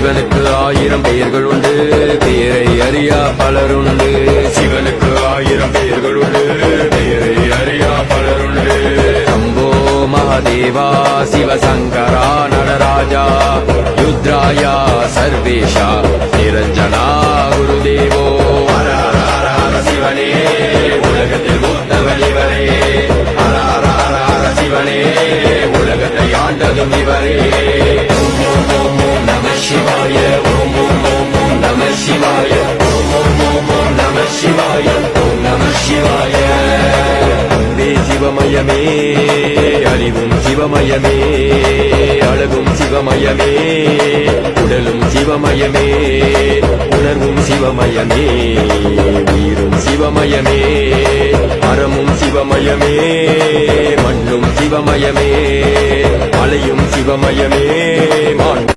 சிவனுக்கு 1000 பெயர்கள் உண்டு, பெயரை அறியா பலருண்டு. சிவனுக்கு 1000 பெயர்கள் உண்டு, பெயரை அறியா பலருண்டு. சம்போ மகாதேவா சிவசங்கரா நடராஜா ருத்ராயா சர்வேஷா நிரஞ்சனா குருதேவோ. ஹர ஹர ஹர ஹர சிவனே, உலகத்தில் மூத்தவன் இவரே. ஹர ஹர ஹர ஹர சிவனே, உலகத்தை ஆண்டதும் இவரே. ஓம் ஓம் ஓம் ஓம் நம சிவாய, ஓம் ஓம் ஓம் ஓம் நம சிவாய, ஓம் ஓம் ஓம் ஓம் நம சிவாய, ஓம் நம சிவாய. அன்பே சிவமயமே, அறிவும் சிவமயமே, அழகும் சிவமயமே, உடலும் சிவமயமே, உணர்வும் சிவமயமே, உயிரும் சிவமயமே, அறமும் சிவமயமே, மண்ணும் சிவமயமே, மலையும் சிவமயமே,